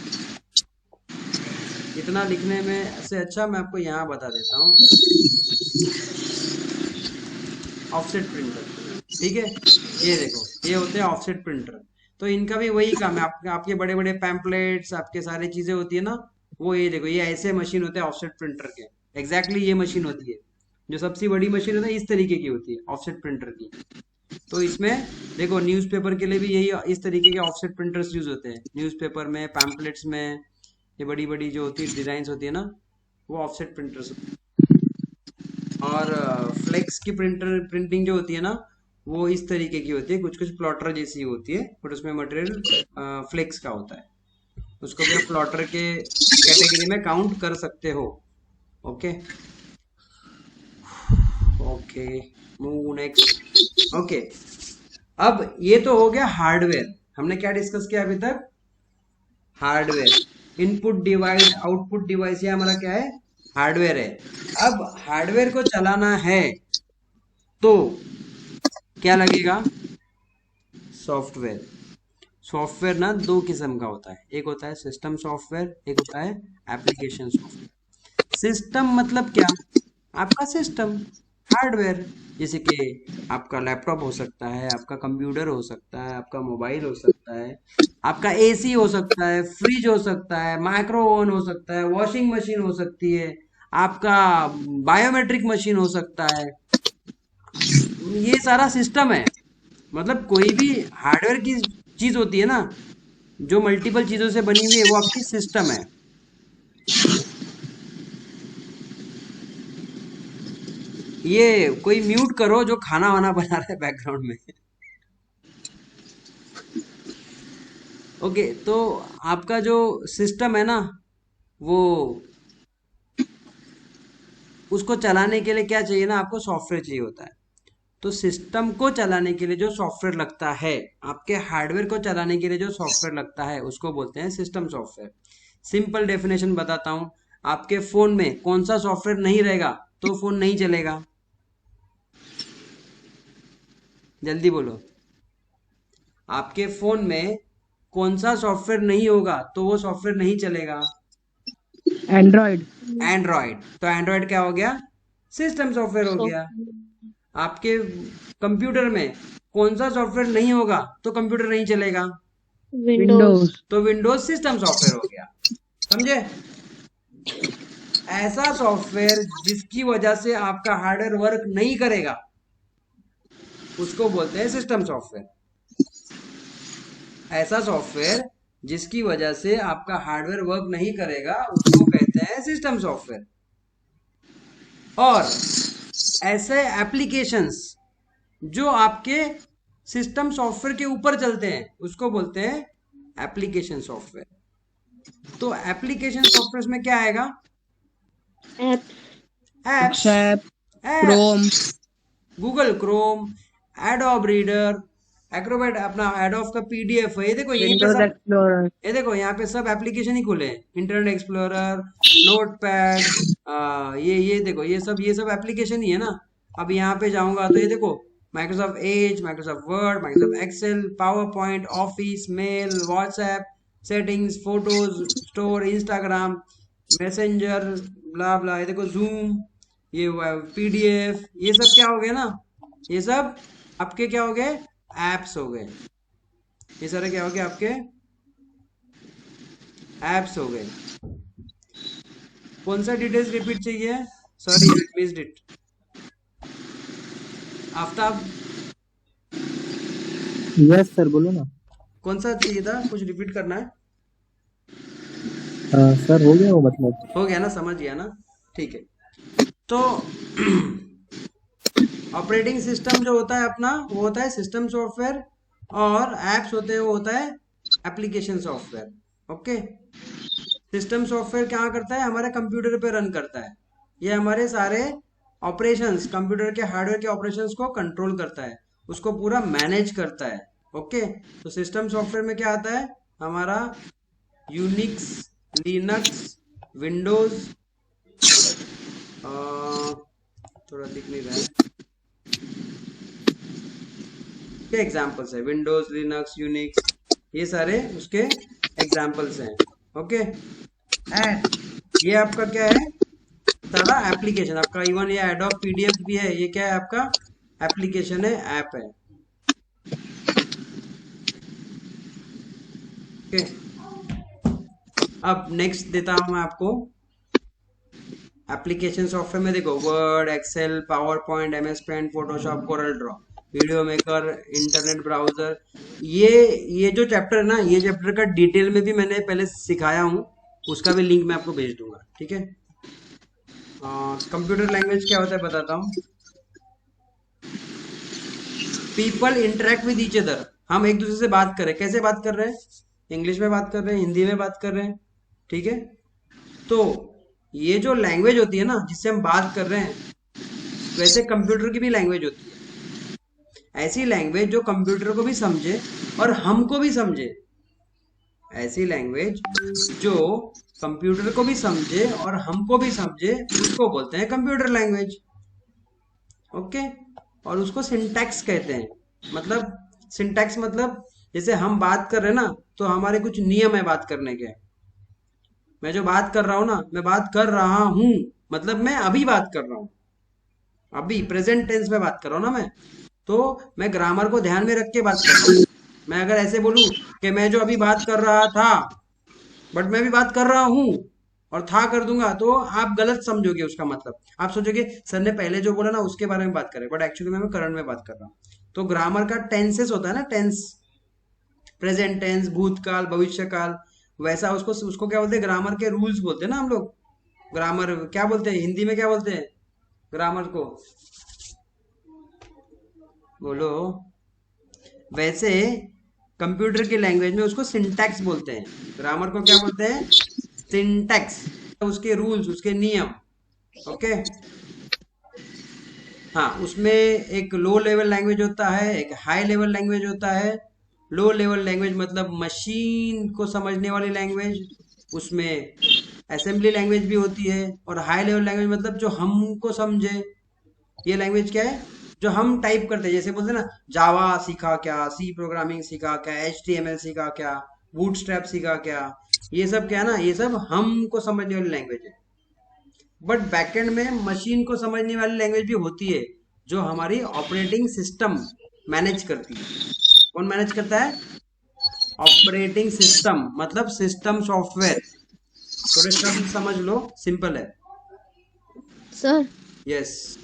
इतना लिखने में से अच्छा मैं आपको यहाँ बता देता हूँ, ऑफसेट प्रिंटर। ठीक है, ये देखो ये होते हैं ऑफसेट प्रिंटर। तो इनका भी वही काम है, आपके बड़े बड़े पैम्पलेट्स, आपके सारी चीजें होती है ना, वो ये देखो ये ऐसे मशीन होते हैं ऑफसेट प्रिंटर के। एग्जैक्टली ये मशीन होती है, जो सबसे बड़ी मशीन होती है इस तरीके की होती है ऑफसेट प्रिंटर की। तो इसमें देखो न्यूज़पेपर के लिए भी यही इस तरीके के ऑफसेट प्रिंटर्स यूज होते हैं, न्यूज़पेपर में, पैम्पलेट्स में, ये बड़ी बड़ी जो होती है डिजाइन होती है ना, वो ऑफसेट प्रिंटर्स। और फ्लेक्स की प्रिंटिंग जो होती है ना, वो इस तरीके की होती है, कुछ कुछ प्लॉटर जैसी होती है, बट उसमें मटेरियल फ्लेक्स का होता है। उसको भी आप प्लॉटर के कैटेगरी में काउंट कर सकते हो। Okay okay, move next. Okay, अब ये तो हो गया हार्डवेयर। हमने क्या डिस्कस किया अभी तक, hardware. Input device, output device, ये हमारा क्या है, हार्डवेयर है। अब हार्डवेयर को चलाना है तो क्या लगेगा, सॉफ्टवेयर। सॉफ्टवेयर ना दो किस्म का होता है, एक होता है सिस्टम सॉफ्टवेयर, एक होता है एप्लीकेशन सॉफ्टवेयर। सिस्टम मतलब क्या, आपका सिस्टम, हार्डवेयर। जैसे कि आपका लैपटॉप हो सकता है, आपका कंप्यूटर हो सकता है, आपका मोबाइल हो सकता है, आपका एसी हो सकता है, फ्रिज हो सकता है, माइक्रो ओवन हो सकता है, वॉशिंग मशीन हो सकती है, आपका बायोमेट्रिक मशीन हो सकता है। ये सारा सिस्टम है। मतलब कोई भी हार्डवेयर की चीज होती है ना, जो मल्टीपल चीजों से बनी हुई है, वो आपकी सिस्टम है। ये कोई म्यूट करो जो खाना वाना बना रहा है बैकग्राउंड में। ओके, तो आपका जो सिस्टम है ना, वो, उसको चलाने के लिए क्या चाहिए ना, आपको सॉफ्टवेयर चाहिए होता है। तो सिस्टम को चलाने के लिए जो सॉफ्टवेयर लगता है, आपके हार्डवेयर को चलाने के लिए जो सॉफ्टवेयर लगता है, उसको बोलते हैं सिस्टम सॉफ्टवेयर। सिंपल डेफिनेशन बताता हूं, आपके फोन में कौन सा सॉफ्टवेयर नहीं रहेगा तो फोन नहीं चलेगा, जल्दी बोलो। आपके फोन में कौन सा सॉफ्टवेयर नहीं होगा तो वो सॉफ्टवेयर नहीं चलेगा, एंड्रॉइड। एंड्रॉइड। तो एंड्रॉइड क्या हो गया, सिस्टम सॉफ्टवेयर हो गया। सॉफ्टवेयर। आपके कंप्यूटर में कौन सा सॉफ्टवेयर नहीं होगा तो कंप्यूटर नहीं चलेगा, विंडोज। विंडोज। तो विंडोज सिस्टम सॉफ्टवेयर हो गया। समझे, ऐसा सॉफ्टवेयर जिसकी वजह से आपका हार्डवेयर वर्क नहीं करेगा, उसको बोलते हैं सिस्टम सॉफ्टवेयर। ऐसा सॉफ्टवेयर जिसकी वजह से आपका हार्डवेयर वर्क नहीं करेगा, उसको कहते हैं सिस्टम सॉफ्टवेयर। और ऐसे एप्लीकेशंस जो आपके सिस्टम सॉफ्टवेयर के ऊपर चलते हैं, उसको बोलते हैं एप्लीकेशन सॉफ्टवेयर। तो एप्लीकेशन सॉफ्टवेयर में क्या आएगा, apps. Apps, WhatsApp. Chrome. Apps, Google Chrome, adobe reader, Acrobat, अपना एडोब का पीडीएफ है, ये देखो यहीं पे विंडोज सब, एक्सप्लोरर। ये देखो यहाँ पे सब एप्लीकेशन ही खुले हैं, इंटरनेट एक्सप्लोरर, नोटपैड, ये देखो ये सब एप्लीकेशन ही है ना। अब यहाँ पे जाऊंगा तो ये देखो, Microsoft Edge, Microsoft Word, Microsoft Excel, PowerPoint, Office, Mail, WhatsApp, Settings, Photos, Store, Instagram, Messenger, blah blah, ये देखो जूम, ये पीडीएफ, ये सब क्या हो गए ना, ये सब आपके क्या हो गए, एप्स हो गए। ये सारे क्या हो गए, आपके एप्स हो गए। कौन सा डिटेल्स रिपीट चाहिए, sorry I missed it, Aftab, yes sir, बोलो ना। कौन सा चाहिए था, कुछ रिपीट करना है। सर हो गया वो मतलब। हो गया ना, समझ गया ना, ठीक है। तो ऑपरेटिंग सिस्टम जो होता है अपना, वो होता है सिस्टम सॉफ्टवेयर, और एप्स होते हैं वो होता है application software. Okay, system software क्या करता है, हमारे कंप्यूटर पे रन करता है, ये हमारे सारे ऑपरेशंस, कंप्यूटर के हार्डवेयर के ऑपरेशंस को कंट्रोल करता है, उसको पूरा मैनेज करता है। ओके, तो सिस्टम सॉफ्टवेयर में क्या आता है, हमारा यूनिक्स, लिनक्स, विंडोज, थोड़ा दिख नहीं रहा है, के एग्जाम्पल्स है, विंडोज, लिनक्स, यूनिक्स, ये सारे उसके एग्जाम्पल्स हैं। ओके, एंड ये आपका क्या है, सारा एप्लीकेशन आपका, इवन ये एडोब पीडीएफ भी है, ये क्या है आपका एप्लीकेशन है, ऐप है। ओके, अब नेक्स्ट देता हूं मैं आपको एप्लीकेशन सॉफ्टवेयर में। देखो, Word, Excel, PowerPoint, MS Paint, Photoshop, CorelDRAW, video maker, internet browser, ये जो चैप्टर है ना, ये चैप्टर का डिटेल में भी मैंने पहले सिखाया हूँ, उसका भी लिंक मैं आपको भेज दूंगा। ठीक है, कंप्यूटर लैंग्वेज क्या होता है बताता हूँ। People interact with each other, हम एक दूसरे से बात कर रहे हैं। कैसे बात कर रहे हैं? इंग्लिश में बात कर रहे हैं, हिंदी में बात कर रहे हैं। ठीक है, तो ये जो लैंग्वेज होती है ना, जिससे हम बात कर रहे हैं, वैसे कंप्यूटर की भी लैंग्वेज होती है। ऐसी लैंग्वेज जो कंप्यूटर को भी समझे और हमको भी समझे, ऐसी लैंग्वेज जो कंप्यूटर को भी समझे और हमको भी समझे, उसको बोलते हैं कंप्यूटर लैंग्वेज। ओके, और उसको सिंटैक्स कहते हैं। मतलब सिंटैक्स मतलब जैसे हम बात कर रहे हैं ना, तो हमारे कुछ नियम है बात करने के। मैं जो बात कर रहा हूँ ना, मैं बात कर रहा हूँ, मतलब मैं अभी बात कर रहा हूँ, अभी प्रेजेंट टेंस में बात कर रहा हूँ ना मैं, तो मैं ग्रामर को ध्यान में रख के बात कर रहा हूँ। मैं अगर ऐसे बोलूँ कि मैं जो अभी बात कर रहा था, बट मैं भी बात कर रहा हूँ और था कर दूंगा, तो आप गलत समझोगे उसका मतलब। आप सोचोगे सर ने पहले जो बोला ना उसके बारे में बात करे, बट एक्चुअली मैं करंट में बात कर रहा हूँ। तो ग्रामर का टेंसेस होता है ना, टेंस, प्रेजेंट टेंस, भूतकाल, भविष्यकाल, वैसा उसको उसको क्या बोलते हैं, ग्रामर के रूल्स बोलते हैं ना हम लोग। ग्रामर क्या बोलते हैं हिंदी में, क्या बोलते हैं ग्रामर को, बोलो। वैसे कंप्यूटर की लैंग्वेज में उसको सिंटैक्स बोलते हैं। ग्रामर को क्या बोलते हैं? सिंटैक्स, उसके रूल्स, उसके नियम। ओके, हाँ, उसमें एक लो लेवल लैंग्वेज होता है, एक हाई लेवल लैंग्वेज होता है। लो लेवल लैंग्वेज मतलब मशीन को समझने वाली लैंग्वेज, उसमें असेंबली लैंग्वेज भी होती है। और हाई लेवल लैंग्वेज मतलब जो हमको समझे, ये लैंग्वेज क्या है, जो हम टाइप करते हैं। जैसे बोलते हैं ना, जावा सीखा क्या, सी प्रोग्रामिंग सीखा क्या, HTML सीखा क्या, बूटस्ट्रैप सीखा क्या, ये सब क्या है ना, ये सब हमको समझने वाली लैंग्वेज है। बट बैकएंड में मशीन को समझने वाली लैंग्वेज भी होती है, जो हमारी ऑपरेटिंग सिस्टम मैनेज करती है। कौन मैनेज करता है? ऑपरेटिंग सिस्टम, मतलब सिस्टम सॉफ्टवेयर। थोड़े शब्द समझ लो, सिंपल है। सर, यस,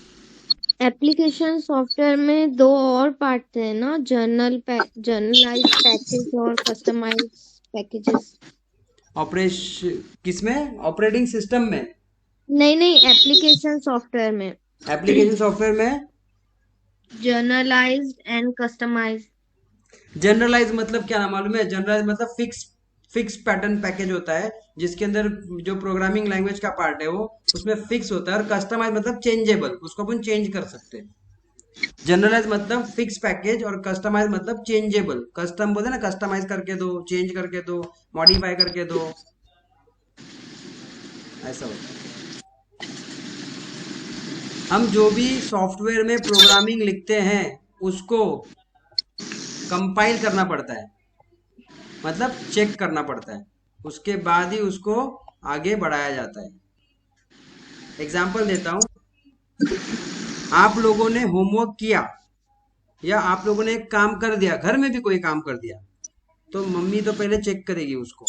एप्लीकेशन सॉफ्टवेयर में दो और पार्ट थे ना, जर्नलाइज पैकेज और कस्टमाइज पैकेजेस। ऑपरेशन किसमें? ऑपरेटिंग सिस्टम में? नहीं नहीं, एप्लीकेशन सॉफ्टवेयर में एप्लीकेशन सॉफ्टवेयर में जर्नलाइज्ड एंड कस्टमाइज। जनरलाइज मतलब क्या ना मालूम है? जनरलाइज मतलब फिक्स पैटर्न पैकेज होता है, जिसके अंदर जो प्रोग्रामिंग लैंग्वेज का पार्ट है वो उसमें फिक्स होता है। और कस्टमाइज मतलब चेंजेबल, उसको अपन चेंज कर सकते हैं। जनरलाइज मतलब फिक्स पैकेज और कस्टमाइज मतलब चेंजेबल। कस्टम बोलते हैं ना, कस्टमाइज करके दो, चेंज करके दो, मॉडिफाई करके दो, ऐसा होता है। हम जो भी सॉफ्टवेयर में प्रोग्रामिंग लिखते हैं, उसको कंपाइल करना पड़ता है, मतलब चेक करना पड़ता है, उसके बाद ही उसको आगे बढ़ाया जाता है। एग्जाम्पल देता हूँ, आप लोगों ने होमवर्क किया या आप लोगों ने एक काम कर दिया, घर में भी कोई काम कर दिया, तो मम्मी तो पहले चेक करेगी उसको।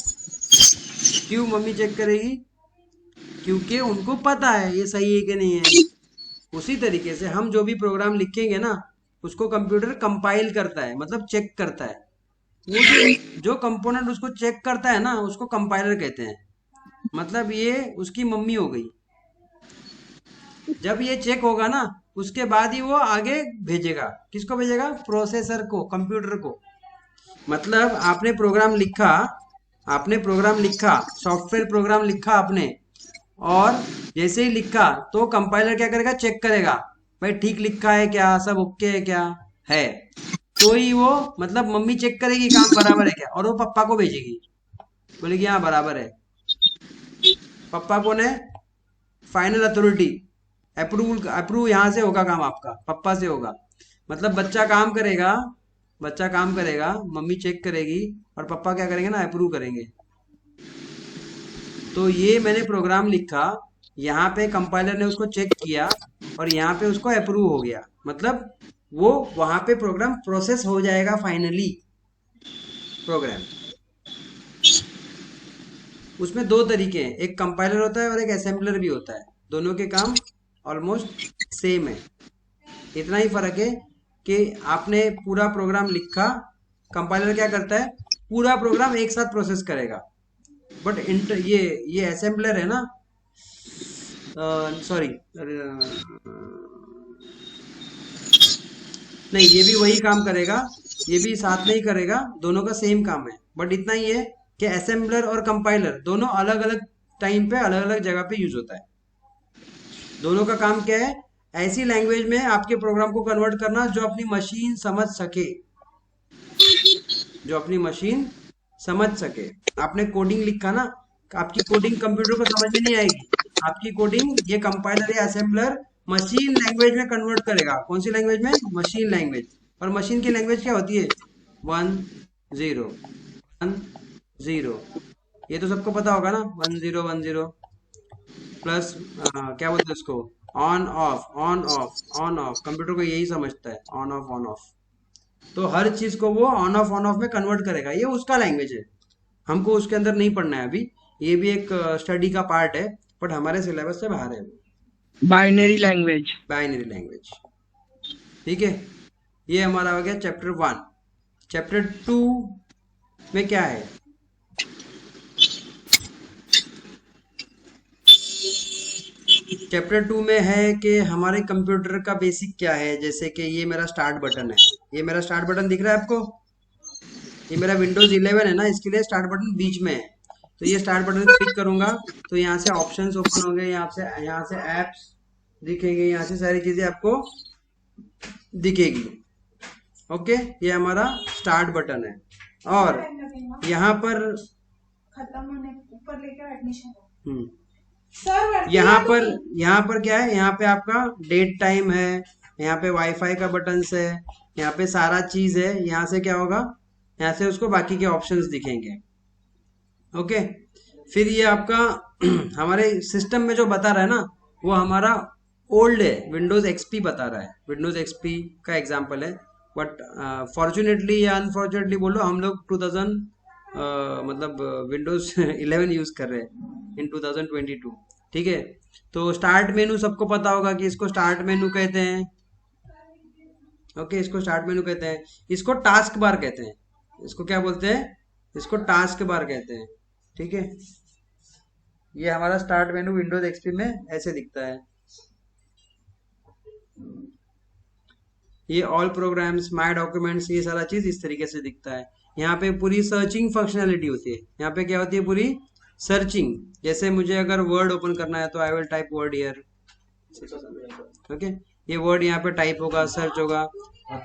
क्यों मम्मी चेक करेगी? क्योंकि उनको पता है ये सही है कि नहीं है। उसी तरीके से हम जो भी प्रोग्राम लिखेंगे ना, उसको कंप्यूटर कंपाइल करता है, मतलब चेक करता है। वो जो कंपोनेंट उसको चेक करता है ना, उसको कंपाइलर कहते हैं। मतलब ये उसकी मम्मी हो गई। जब ये चेक होगा ना, उसके बाद ही वो आगे भेजेगा। किसको भेजेगा? प्रोसेसर को, कंप्यूटर को। मतलब आपने प्रोग्राम लिखा, सॉफ्टवेयर प्रोग्राम लिखा आपने, और जैसे ही लिखा तो कंपाइलर क्या करेगा? चेक करेगा भाई ठीक लिखा है क्या, सब ओके है क्या है। तो ही वो, मतलब मम्मी चेक करेगी काम बराबर है क्या, और वो पप्पा को भेजेगी, बोलेगी हाँ बराबर है। पप्पा कौन है? Final authority. अप्रूव यहाँ से होगा काम आपका, पप्पा से होगा। मतलब बच्चा काम करेगा बच्चा काम करेगा, मम्मी चेक करेगी और पापा क्या करेंगे ना, अप्रूव करेंगे। तो ये मैंने प्रोग्राम लिखा, यहाँ पे कंपाइलर ने उसको चेक किया और यहाँ पे उसको अप्रूव हो गया, मतलब वो वहां पे प्रोग्राम प्रोसेस हो जाएगा फाइनली प्रोग्राम। उसमें दो तरीके हैं, एक कंपाइलर होता है और एक असेंबलर भी होता है, दोनों के काम ऑलमोस्ट सेम है। इतना ही फर्क है कि आपने पूरा प्रोग्राम लिखा, कंपाइलर क्या करता है, पूरा प्रोग्राम एक साथ प्रोसेस करेगा। बट ये असेंबलर है ना, सॉरी, नहीं, ये भी वही काम करेगा, ये भी साथ में ही करेगा, दोनों का सेम काम है। बट इतना ही है कि असेंबलर और कंपाइलर दोनों अलग अलग टाइम पे अलग अलग जगह पे यूज होता है। दोनों का काम क्या है, ऐसी लैंग्वेज में आपके प्रोग्राम को कन्वर्ट करना जो अपनी मशीन समझ सके, जो अपनी मशीन समझ सके। आपने कोडिंग लिखा ना, आपकी कोडिंग कंप्यूटर को समझ में नहीं आएगी, आपकी कोडिंग ये कंपाइलर या असेंबलर मशीन लैंग्वेज में कन्वर्ट करेगा। कौन सी लैंग्वेज में, मशीन लैंग्वेज। और मशीन की लैंग्वेज क्या होती है, 1 0 1 0, ये तो सबको पता होगा ना, 1 0 1 0 प्लस क्या बोलते हैं उसको, on off on off on off. Computer को यही समझता है, ऑन ऑफ ऑन ऑफ। तो हर चीज को वो ऑन ऑफ में कन्वर्ट करेगा, ये उसका लैंग्वेज है, हमको उसके अंदर नहीं पढ़ना है अभी, ये भी एक स्टडी का पार्ट है, बट हमारे सिलेबस से बाहर है वो, बाइनरी लैंग्वेज। Binary language. ठीक है, ये हमारा हो गया चैप्टर 1। चैप्टर 2 में क्या है, चैप्टर 2 में है कि हमारे कंप्यूटर का बेसिक क्या है। जैसे कि ये मेरा स्टार्ट बटन है, ये मेरा स्टार्ट बटन दिख रहा है आपको, ये मेरा विंडोज 11 है ना, इसके लिए स्टार्ट बटन बीच में है। तो ये स्टार्ट बटन क्लिक करूंगा तो यहाँ से ऑप्शंस ओपन होंगे, यहाँ से एप्स दिखेंगे, यहाँ से सारी चीजें आपको दिखेगी। ओके, ये हमारा स्टार्ट बटन है। और यहाँ पर यहाँ पर क्या है, यहाँ पे आपका डेट टाइम है, यहाँ पे वाईफाई का बटन्स है, यहाँ पे सारा चीज है। यहाँ से क्या होगा, यहाँ से उसको बाकी के ऑप्शंस दिखेंगे। ओके, फिर ये आपका हमारे सिस्टम में जो बता रहा है ना, वो हमारा ओल्ड है, विंडोज एक्सपी बता रहा है, विंडोज एक्सपी का एग्जांपल है। बट फॉर्चुनेटली या अनफॉर्चुनेटली बोलो, हम लोग 2000 मतलब विंडोज 11 यूज कर रहे हैं इन 2022। ठीक है, तो स्टार्ट मेनू सबको पता होगा कि इसको स्टार्ट मेनू कहते हैं। ओके, इसको स्टार्ट मेनू कहते हैं, इसको टास्क बार कहते हैं, इसको क्या बोलते हैं, इसको टास्क बार कहते हैं। ठीक है, ये हमारा स्टार्ट मेनू विंडोज एक्सपी में ऐसे दिखता है। ये ऑल प्रोग्राम्स, माय डॉक्यूमेंट्स, ये सारा चीज इस तरीके से दिखता है। यहाँ पे पूरी सर्चिंग फंक्शनैलिटी होती है, यहाँ पे क्या होती है, पूरी सर्चिंग। जैसे मुझे अगर वर्ड ओपन करना है तो I will type word here. Okay, ये वर्ड यहाँ पे टाइप होगा, सर्च होगा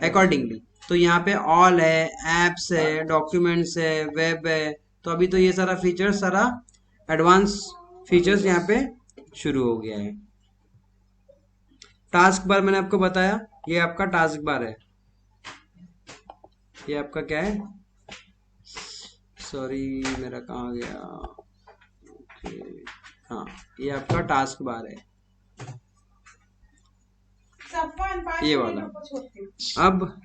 अकॉर्डिंगली। तो यहाँ पे ऑल है, एप्स है, डॉक्यूमेंट्स है, वेब है। तो अभी तो ये सारा फीचर्स, सारा एडवांस फीचर्स यहाँ पे शुरू हो गया है। टास्क बार मैंने आपको बताया, ये आपका टास्क बार है। ये आपका क्या है, सॉरी मेरा कहाँ गया, ओके, हाँ, ये आपका टास्क बार है, ये वाला। अब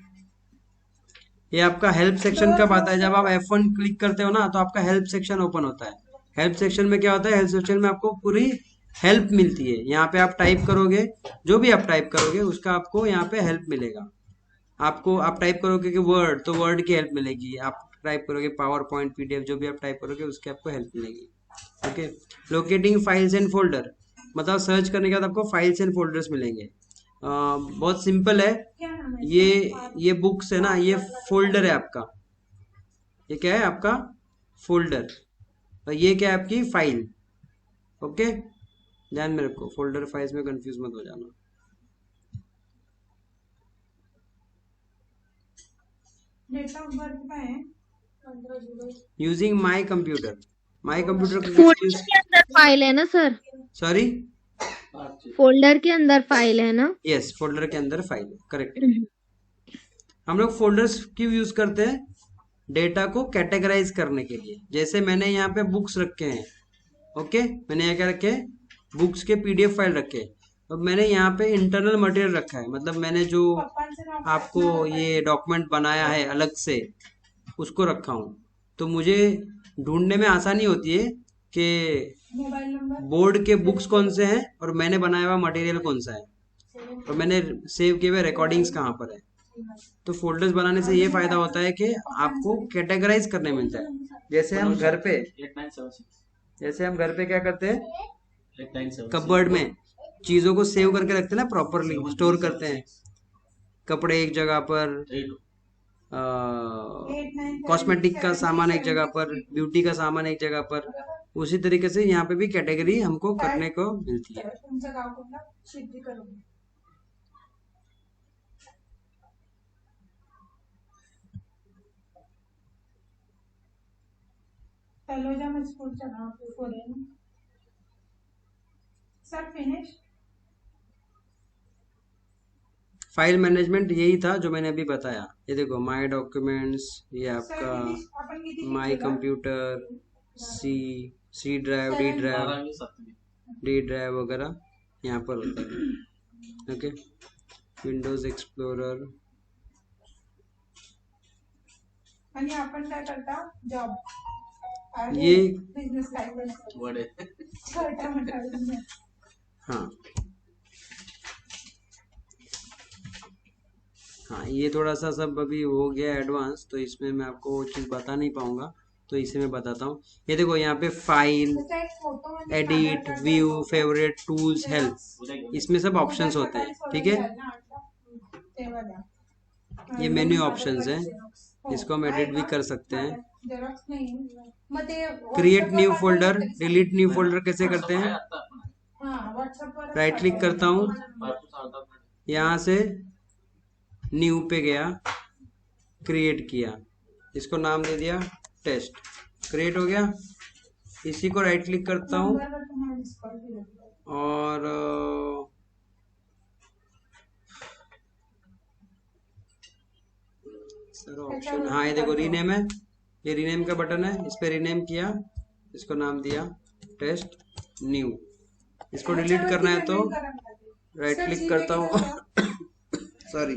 ये आपका हेल्प सेक्शन कब आता है, जब आप F1 क्लिक करते हो ना, तो आपका हेल्प सेक्शन ओपन होता है। हेल्प सेक्शन में क्या होता है, हेल्प सेक्शन में आपको पूरी हेल्प मिलती है। यहाँ पे आप टाइप करोगे, जो भी आप टाइप करोगे उसका आपको यहाँ पे हेल्प मिलेगा। आपको, आप टाइप करोगे कि वर्ड, तो वर्ड की हेल्प मिलेगी। आप टाइप करोगे पावर पॉइंट, पीडीएफ, जो भी आप टाइप करोगे उसकी आपको हेल्प मिलेगी। Okay, locating files and folder, मतलब सर्च करने के बाद आपको फाइल्स एंड फोल्डर्स मिलेंगे। बहुत सिंपल है, ये बुक्स है ना, ये फोल्डर है आपका, ये क्या है आपका फोल्डर, और ये क्या है आपकी फाइल। ओके, ध्यान में रखो, फोल्डर फाइल्स में कंफ्यूज मत हो जाना। Using my computer, my computer folder के अंदर फाइल है ना सर, सॉरी, फोल्डर के अंदर फाइल है ना। यस, फोल्डर के अंदर फाइल है, करेक्ट। हम लोग फोल्डर्स क्यों यूज करते हैं? डेटा को कैटेगराइज करने के लिए। जैसे मैंने यहाँ पे बुक्स रखे हैं, ओके, मैंने यहाँ क्या रखे हैं? बुक्स के पीडीएफ फाइल रखे हैं। अब मैंने यहाँ पे इंटरनल मटेरियल रखा है, मतलब मैंने जो आपको ये डॉक्यूमेंट बनाया है अलग से उसको रखा हूँ। तो मुझे ढूंढने में आसानी होती है कि बोर्ड के बुक्स कौन से हैं और मैंने बनाया हुआ मटेरियल कौन सा है और मैंने सेव किए हुए रिकॉर्डिंग्स कहाँ पर है। तो फोल्डर्स बनाने से ये फायदा होता है कि आपको कैटेगराइज करने मिलता है। जैसे हम घर पे क्या करते हैं, कपबोर्ड में चीजों को सेव करके रखते हैं ना, प्रॉपरली स्टोर करते हैं। कपड़े एक जगह पर, कॉस्मेटिक का सामान एक जगह पर, ब्यूटी का सामान एक जगह पर। उसी तरीके से यहाँ पे भी कैटेगरी हमको करने को मिलती है। फाइल मैनेजमेंट यही था जो मैंने अभी बताया। ये देखो, माय डॉक्यूमेंट्स, ये आपका my computer, C drive, D drive वगैरह यहाँ पर होता है। ओके, विंडोज एक्सप्लोरर, ये हाँ हाँ, ये थोड़ा सा सब अभी हो गया एडवांस, तो इसमें मैं आपको वो चीज़ बता नहीं पाऊंगा, तो इसे मैं बताता हूँ। ये देखो, यहाँ पे file, edit, view, favourite, tools, help, इसमें सब ऑप्शंस होते हैं। ठीक है, ये मेन्यू ऑप्शंस हैं, इसको हम एडिट भी कर सकते हैं। Create new folder, delete new folder कैसे करते हैं? राइट क्लिक करता हूँ, यहाँ से न्यू पे गया, क्रिएट किया, इसको नाम दे दिया टेस्ट, क्रिएट हो गया। इसी को राइट क्लिक करता हूँ और सर ऑप्शन, हाँ ये देखो रीनेम है, ये रीनेम का बटन है, इस पे रीनेम किया, इसको नाम दिया टेस्ट न्यू। इसको डिलीट करना है तो राइट क्लिक करता हूँ सॉरी,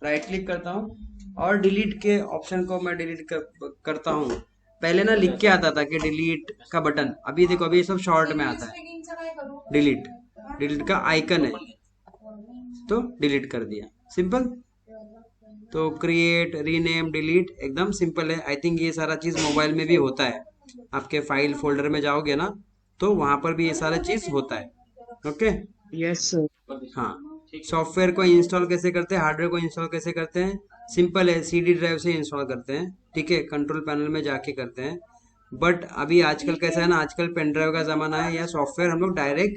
राइट क्लिक करता हूँ और डिलीट के ऑप्शन को मैं डिलीट करता हूँ। पहले ना लिख के आता था कि डिलीट का बटन, अभी देखो अभी सब शॉर्ट में आता है, डिलीट का आइकन है, तो डिलीट कर दिया, सिंपल। तो क्रिएट, रीनेम, डिलीट एकदम सिंपल है। आई थिंक ये सारा चीज मोबाइल में भी होता है, आपके फाइल फोल्डर में जाओगे ना तो वहां पर भी ये सारा चीज होता है। Okay, yes sir. हाँ, सॉफ्टवेयर को इंस्टॉल कैसे करते हैं, हार्डवेयर को इंस्टॉल कैसे करते हैं? सिंपल है, सीडी ड्राइव से इंस्टॉल करते हैं। ठीक है, कंट्रोल पैनल में जाके करते हैं। बट अभी आजकल कैसा है ना, आजकल पेन ड्राइव का जमाना है, या सॉफ्टवेयर हम लोग डायरेक्ट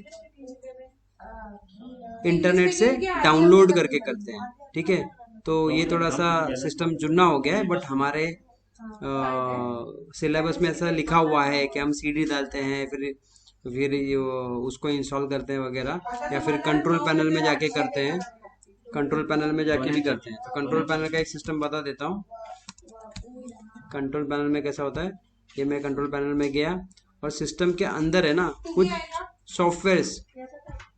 इंटरनेट से डाउनलोड करके करते हैं। ठीक है, तो ये थोड़ा सा सिस्टम जुड़ना हो गया है, बट हमारे सिलेबस में ऐसा लिखा हुआ है कि हम सीडी डालते हैं, फिर ये उसको इंस्टॉल करते हैं वगैरह, या फिर कंट्रोल पैनल में जाके करते हैं, कंट्रोल पैनल में जाके भी करते हैं। तो कंट्रोल पैनल का एक सिस्टम बता देता हूँ। कंट्रोल पैनल में कैसा होता है, ये मैं कंट्रोल पैनल में गया और सिस्टम के अंदर है ना कुछ सॉफ्टवेयर्स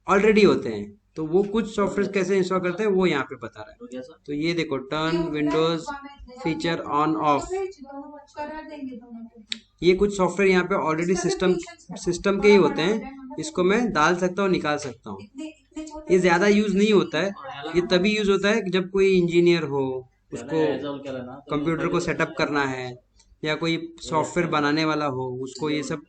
ऑलरेडी होते हैं, तो वो कुछ सॉफ्टवेयर कैसे इंस्टॉल करते हैं वो यहाँ पे बता रहा है। तो ये देखो, turn Windows feature on off, ये कुछ सॉफ्टवेयर यहाँ पे ऑलरेडी सिस्टम के ही होते हैं, इसको मैं डाल सकता हूँ, निकाल सकता हूँ। ये ज्यादा यूज नहीं होता है, ये तभी यूज होता है कि जब कोई इंजीनियर हो, उसको कंप्यूटर को सेटअप करना है, या कोई सॉफ्टवेयर बनाने वाला हो, उसको ये सब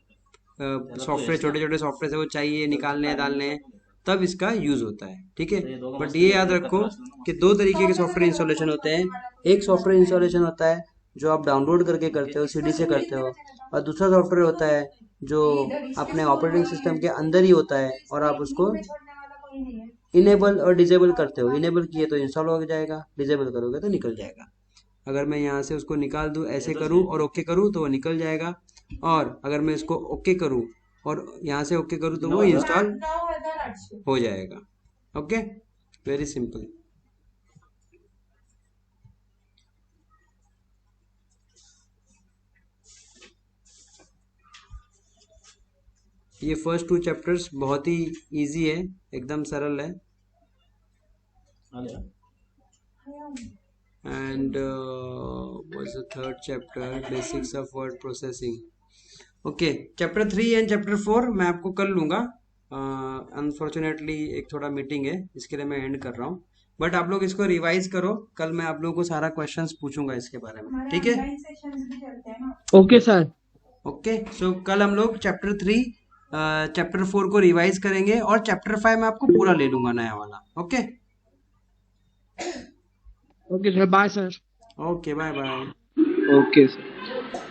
सॉफ्टवेयर, छोटे छोटे सॉफ्टवेयर से वो चाहिए निकालने डालने, तब इसका यूज होता है। ठीक है, बट ये याद रखो कि दो तरीके के सॉफ्टवेयर इंस्टॉलेशन होते हैं। एक सॉफ्टवेयर इंस्टॉलेशन होता है जो आप डाउनलोड करके करते हो, सीडी से करते हो, और दूसरा सॉफ्टवेयर होता है जो अपने ऑपरेटिंग सिस्टम के अंदर ही होता है और आप उसको इनेबल और डिजेबल करते हो। इनेबल किए तो इंस्टॉल हो जाएगा, डिजेबल करोगे तो निकल जाएगा। अगर मैं यहाँ से उसको निकाल दूँ, ऐसे करूँ और ओके करूँ तो वो निकल जाएगा, और अगर मैं इसको ओके करूँ और यहाँ से ओके करूँ तो वो इंस्टॉल हो जाएगा। Okay, very simple. ये फर्स्ट 2 चैप्टर्स बहुत ही इजी है, एकदम सरल है। And what's the third chapter, basics of word processing. Okay, chapter 3 and chapter 4 मैं आपको कल लूँगा। अनफॉर्चुनेटली एक थोड़ा मीटिंग है, इसके लिए मैं एंड कर रहा हूँ। बट आप लोग इसको रिवाइज करो, कल मैं आप लोगों को सारा क्वेश्चंस पूछूंगा इसके बारे में, ठीक है? Okay sir. ओके, सो कल हम लोग चैप्टर 3 चैप्टर 4 को रिवाइज करेंगे और चैप्टर 5 मैं आपको पूरा ले लूंगा, नया वाला। Okay okay sir, bye sir. Okay, bye bye. Okay sir.